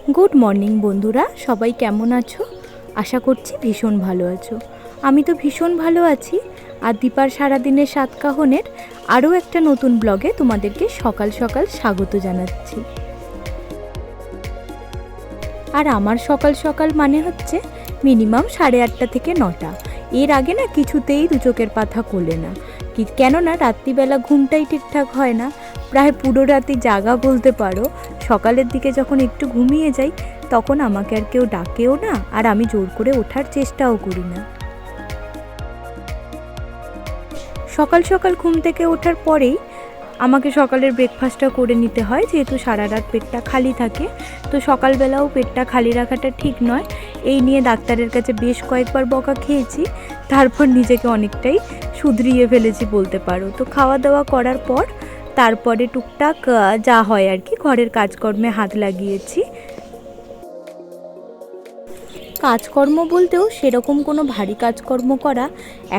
Good morning বন্ধুরা, সবাই কেমন আছো? আশা করছি ভীষণ ভালো আছো। আমি তো ভীষণ ভালো আছি। আর দীপার সারাদিনের সাতকাহনের আরও একটা নতুন ব্লগে তোমাদেরকে সকাল সকাল স্বাগত জানাচ্ছি। আর আমার সকাল সকাল মানে হচ্ছে মিনিমাম 8:30 থেকে 9টা। এর আগে না কিছুতেই দু চোখের পাতা খোলে না, কেননা রাত্রিবেলা ঘুমটাই ঠিকঠাক হয় না। প্রায় পুরো রাতি জাগা বলতে পারো। সকালের দিকে যখন একটু ঘুমিয়ে যাই তখন আমাকে আর কেউ ডাকেও না, আর আমি জোর করে ওঠার চেষ্টাও করি না। সকাল সকাল ঘুম থেকে ওঠার পরেই আমাকে সকালের ব্রেকফাস্টটা করে নিতে হয়, যেহেতু সারা রাত পেটটা খালি থাকে। তো সকালবেলাও পেটটা খালি রাখাটা ঠিক নয়, এই নিয়ে ডাক্তারের কাছে বেশ কয়েকবার বকা খেয়েছি। তারপর নিজেকে অনেকটাই শুধরিয়ে ফেলেছি বলতে পারো। তো খাওয়া দাওয়া করার পর তারপরে টুকটাক যা হয় আর কি, ঘরের কাজকর্মে হাত লাগিয়েছি। কাজকর্ম বলতেও সেরকম কোনো ভারী কাজকর্ম করা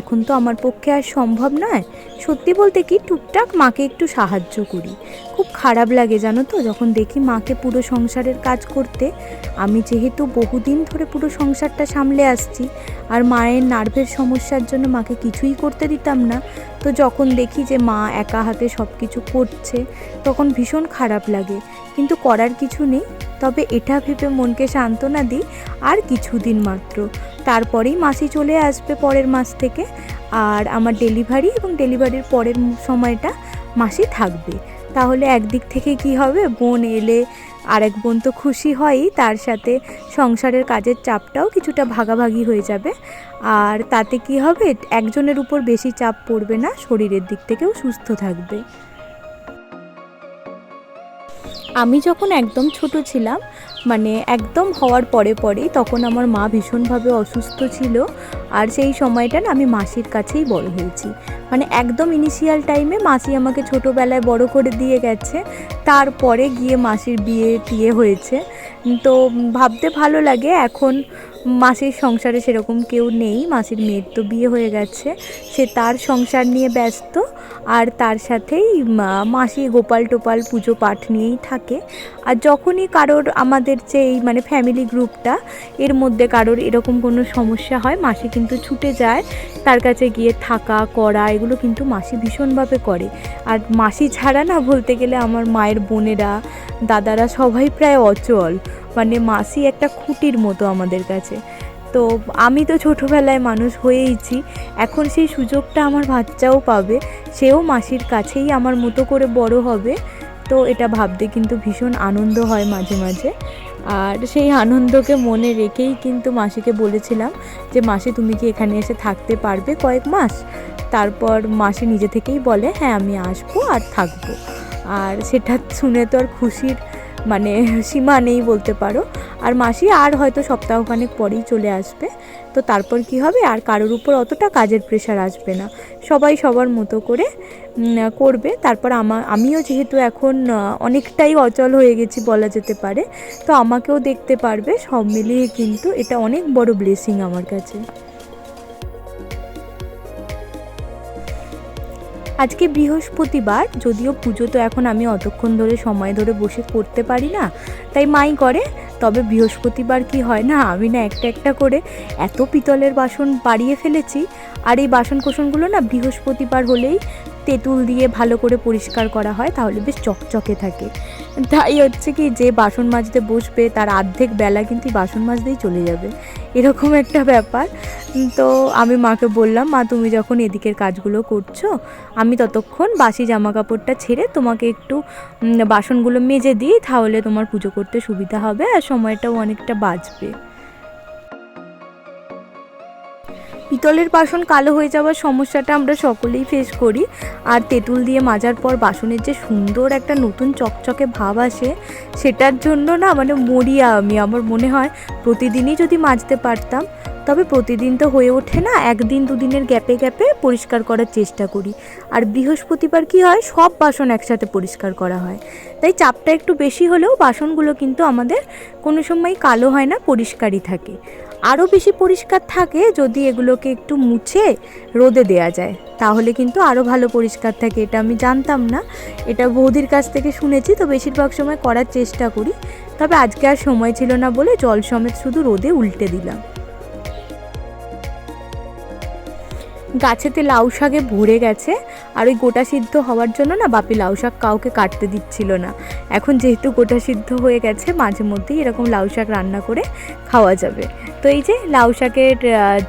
এখন তো আমার পক্ষে আর সম্ভব নয়। সত্যি বলতে কি, টুকটাক মাকে একটু সাহায্য করি। খুব খারাপ লাগে জানো তো, যখন দেখি মাকে পুরো সংসারের কাজ করতে। আমি যেহেতু বহুদিন ধরে পুরো সংসারটা সামলে আসছি, আর মায়ের নার্ভের সমস্যার জন্য মাকে কিছুই করতে দিতাম না। তো যখন দেখি যে মা একা হাতে সব কিছু করছে, তখন ভীষণ খারাপ লাগে, কিন্তু করার কিছু নেই। তবে এটা ভেবে মনকে সান্ত্বনা দিই, আর কিছুদিন মাত্র, তারপরেই মাসি চলে আসবে পরের মাস থেকে। আর আমার ডেলিভারি এবং ডেলিভারির পরের সময়টা মাসি থাকবে। তাহলে একদিক থেকে কি হবে, বোন এলে আরেক বোন তো খুশি হয়ই, তার সাথে সংসারের কাজের চাপটাও কিছুটা ভাগাভাগি হয়ে যাবে। আর তাতে কি হবে, একজনের উপর বেশি চাপ পড়বে না, শরীরের দিক থেকেও সুস্থ থাকবে। আমি যখন একদম ছোট ছিলাম, মানে একদম হওয়ার পরেই তখন আমার মা ভীষণভাবে অসুস্থ ছিল। আর সেই সময়টা না আমি মাসির কাছেই বড় হয়েছি। মানে একদম ইনিশিয়াল টাইমে মাসি আমাকে ছোটোবেলায় বড় করে দিয়ে গেছে, তারপরে গিয়ে মাসির বিয়ে হয়েছে। তো ভাবতে ভালো লাগে, এখন মাসির সংসারে সেরকম কেউ নেই। মাসির মেয়ের তো বিয়ে হয়ে গেছে, সে তার সংসার নিয়ে ব্যস্ত। আর তার সাথেই মাসি গোপাল টোপাল পুজো পাঠ নিয়েই থাকে। আর যখনই কারোর, আমাদের যে এই মানে ফ্যামিলি গ্রুপটা, এর মধ্যে কারোর এরকম কোনো সমস্যা হয়, মাসি কিন্তু ছুটে যায় তার কাছে গিয়ে থাকা করা, এগুলো কিন্তু মাসি ভীষণভাবে করে। আর মাসি ছাড়া না বলতে গেলে আমার মায়ের বোনেরা, দাদারা সবাই প্রায় অচল। মানে মাসি একটা খুঁটির মতো আমাদের কাছে। তো আমি তো ছোটোবেলায় মানুষ হয়েইছি, এখন সেই সুযোগটা আমার বাচ্চাও পাবে, সেও মাসির কাছেই আমার মতো করে বড় হবে। তো এটা ভাবতে কিন্তু ভীষণ আনন্দ হয় মাঝে মাঝে। আর সেই আনন্দকে মনে রেখেই কিন্তু মাসিকে বলেছিলাম যে মাসি, তুমি কি এখানে এসে থাকতে পারবে কয়েক মাস? তারপর মাসি নিজে থেকেই বলে, হ্যাঁ আমি আসবো আর থাকবো। আর সেটা শুনে তো আর খুশির মানে সীমা নেই বলতে পারো। আর মাসি আর হয়তো সপ্তাহখানেক পরেই চলে আসবে। তো তারপর কি হবে, আর কারোর উপর অতটা কাজের প্রেশার আসবে না, সবাই সবার মতো করে করবে। তারপর আমিও যেহেতু এখন অনেকটাই অচল হয়ে গেছি বলা যেতে পারে, তো আমাকেও দেখতে পারবে। সব মিলিয়ে কিন্তু এটা অনেক বড় ব্লেসিং আমার কাছে। আজকে বৃহস্পতিবার, যদিও পুজো তো এখন আমি অতক্ষণ ধরে সময় ধরে বসে করতে পারি না, তাই মাই করে। তবে বৃহস্পতিবার কি হয় না, আমি না একটা একটা করে এত পিতলের বাসন বাড়িয়ে ফেলেছি। আর এই বাসন কোসনগুলো না বৃহস্পতিবার হলেই তেঁতুল দিয়ে ভালো করে পরিষ্কার করা হয়, তাহলে বেশ চকচকে থাকে। তাই হচ্ছে কি, যে বাসন মাজতে বসবে তার অর্ধেক বেলা কিন্তু বাসন মাজতেই চলে যাবে, এরকম একটা ব্যাপার। তো আমি মাকে বললাম, মা তুমি যখন এদিকের কাজগুলো করছো, আমি ততক্ষণ বাসি জামা কাপড়টা ছেড়ে তোমাকে একটু বাসনগুলো মেজে দিই, তাহলে তোমার পুজো করতে সুবিধা হবে আর সময়টাও অনেকটা বাঁচবে। পিতলের বাসন কালো হয়ে যাওয়ার সমস্যাটা আমরা সকলেই ফেস করি। আর তেঁতুল দিয়ে মাজার পর বাসনের যে সুন্দর একটা নতুন চকচকে ভাব আসে, সেটার জন্য না মানে মরিয়া আমি। আমার মনে হয় প্রতিদিনই যদি মাজতে পারতাম। তবে প্রতিদিন তো হয়ে ওঠে না, একদিন দুদিনের গ্যাপে গ্যাপে পরিষ্কার করার চেষ্টা করি। আর বৃহস্পতিবার কি হয়, সব বাসন একসাথে পরিষ্কার করা হয়, তাই চাপটা একটু বেশি হলেও বাসনগুলো কিন্তু আমাদের কোনো সময় কালো হয় না, পরিষ্কারই থাকে। আরও বেশি পরিষ্কার থাকে যদি এগুলোকে একটু মুছে রোদে দেয়া যায়, তাহলে কিন্তু আরও ভালো পরিষ্কার থাকে। এটা আমি জানতাম না, এটা বৌদির কাছ থেকে শুনেছি, তো বেশিরভাগ সময় করার চেষ্টা করি। তবে আজকে আর সময় ছিল না বলে জল সমেত শুধু রোদে উল্টে দিলাম। গাছেতে লাউ শাকে ভরে গেছে, আর ওই গোটা সিদ্ধ হওয়ার জন্য না বাপি লাউ শাক কাউকে কাটতে দিচ্ছিল না। এখন যেহেতু গোটা সিদ্ধ হয়ে গেছে, মাঝে মধ্যেই এরকম লাউ শাক রান্না করে খাওয়া যাবে। তো এই যে লাউ শাকের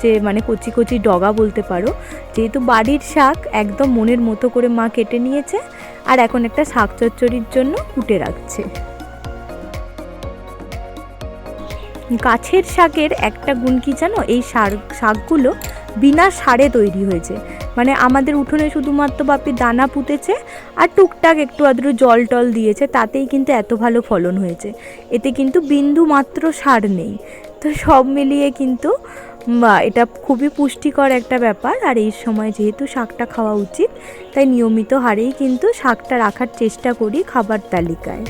যে মানে কচি কচি ডগা বলতে পারো, যেহেতু বাড়ির শাক একদম মনের মতো করে মা কেটে নিয়েছে, আর এখন একটা শাক চচ্চড়ির জন্য কুটে রাখছে। গাছের শাকের একটা গুণ কি জানো, এই শাকগুলো বিনা সারে তৈরি হয়েছে। মানে আমাদের উঠোনে শুধুমাত্র বাপি দানা পুঁতেছে আর টুকটাক একটু আদ্র জল টল দিয়েছে, তাতেই কিন্তু এত ভালো ফলন হয়েছে। এতে কিন্তু বিন্দু মাত্র সার নেই। তো সব মিলিয়ে কিন্তু এটা খুবই পুষ্টিকর একটা ব্যাপার। আর এই সময় যেহেতু শাকটা খাওয়া উচিত, তাই নিয়মিত হারেই কিন্তু শাকটা রাখার চেষ্টা করি খাবার তালিকায়।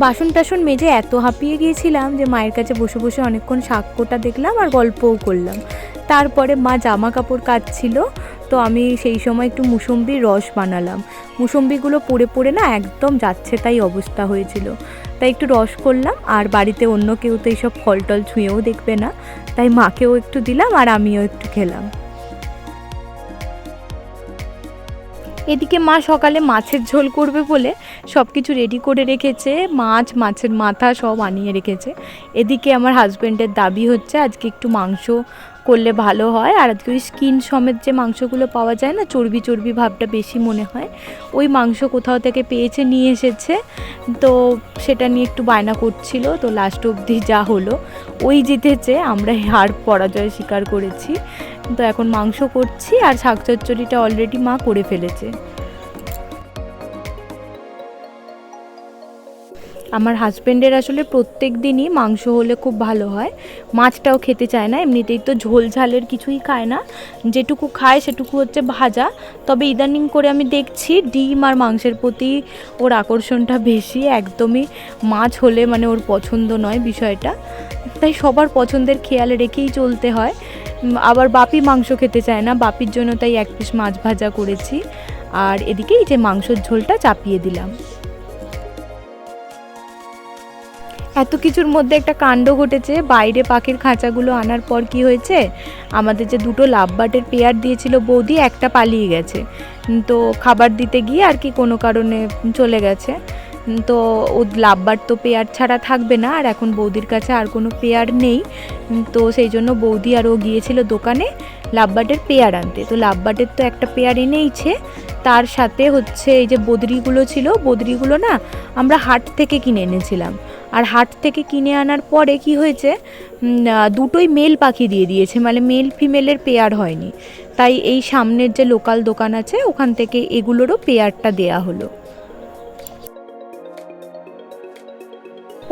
বাসন টাসন মেজে এত হাঁপিয়ে গিয়েছিলাম যে মায়ের কাছে বসে বসে অনেকক্ষণ শাক কোটা দেখলাম আর গল্পও করলাম। তারপরে মা জামা কাপড় কাচছিল, তো আমি সেই সময় একটু মুসম্বির রস বানালাম। মুসম্বিগুলো পড়ে পড়ে না একদম যাচ্ছে তাই অবস্থা হয়েছিল, তাই একটু রস করলাম। আর বাড়িতে অন্য কেউ তো এইসব ফল টল ছুঁয়েও দেখবে না, তাই মাকেও একটু দিলাম আর আমিও একটু খেলাম। এদিকে মা সকালে মাছের ঝোল করবে বলে সব কিছু রেডি করে রেখেছে, মাছ, মাছের মাথা সব আনিয়ে রেখেছে। এদিকে আমার হাজব্যান্ডের দাবি হচ্ছে আজকে একটু মাংস করলে ভালো হয়, আর আজকে ওই স্কিন সমেত যে মাংসগুলো পাওয়া যায় না, চর্বি চর্বি ভাবটা বেশি মনে হয়, ওই মাংস কোথাও থেকে পেয়েছে, নিয়ে এসেছে। তো সেটা নিয়ে একটু বায়না করছিল। তো লাস্ট অবধি যা হলো, ওই জিতেছে, আমরা হার পরাজয় স্বীকার করেছি। তো এখন মাংস করছি, আর শাক চচ্চড়িটা অলরেডি মা করে ফেলেছে। আমার হাজব্যান্ডের আসলে প্রত্যেক দিনই মাংস হলে খুব ভালো হয়, মাছটাও খেতে চায় না, এমনিতেই তো ঝোল ঝালের কিছুই খায় না, যেটুকু খায় সেটুকু হচ্ছে ভাজা। তবে ইদানিং করে আমি দেখছি ডিম আর মাংসের প্রতি ওর আকর্ষণটা বেশি, একদমই মাছ হলে মানে ওর পছন্দ নয় বিষয়টা। তাই সবার পছন্দের খেয়াল রেখেই চলতে হয়। আবার বাপি মাংস খেতে চায় না, বাপির জন্য তাই এক পিস মাছ ভাজা করেছি, আর এদিকে এই যে মাংসের ঝোলটা চাপিয়ে দিলাম। এত কিছুর মধ্যে একটা কাণ্ড ঘটেছে। বাইরে পাখির খাঁচাগুলো আনার পর কি হয়েছে, আমাদের যে দুটো লাভবার্ডের পেয়ার দিয়েছিল বৌদি, একটা পালিয়ে গেছে। তো খাবার দিতে গিয়ে আর কি কোনো কারণে চলে গেছে। তো ও লাভবার্ড তো পেয়ার ছাড়া থাকবে না, আর এখন বৌদির কাছে আর কোনো পেয়ার নেই। তো সেই জন্য বৌদি আর ও গিয়েছিল দোকানে লাভবার্ডের পেয়ার আনতে। তো লাভবার্ডের তো একটা পেয়ার এনেইছে, তার সাথে হচ্ছে এই যে বদ্রিগুলো ছিল, বদ্রিগুলো না আমরা হাট থেকে কিনে এনেছিলাম। আর হাট থেকে কিনে আনার পরে কি হয়েছে, দুটোই মেল পাখি দিয়ে দিয়েছে, মানে মেল ফিমেলের পেয়ার হয়নি। তাই এই সামনের যে লোকাল দোকান আছে ওখান থেকে এগুলোরও পেয়ারটা দেয়া হলো।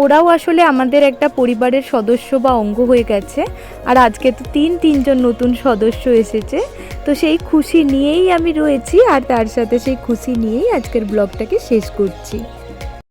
ওরাও আসলে আমাদের একটা পরিবারের সদস্য বা অঙ্গ হয়ে গেছে। আর আজকে তো তিনজন নতুন সদস্য এসেছে, তো সেই খুশি নিয়েই আমি রয়েছি, আর তার সাথে সেই খুশি নিয়েই আজকের ব্লগটাকে শেষ করছি।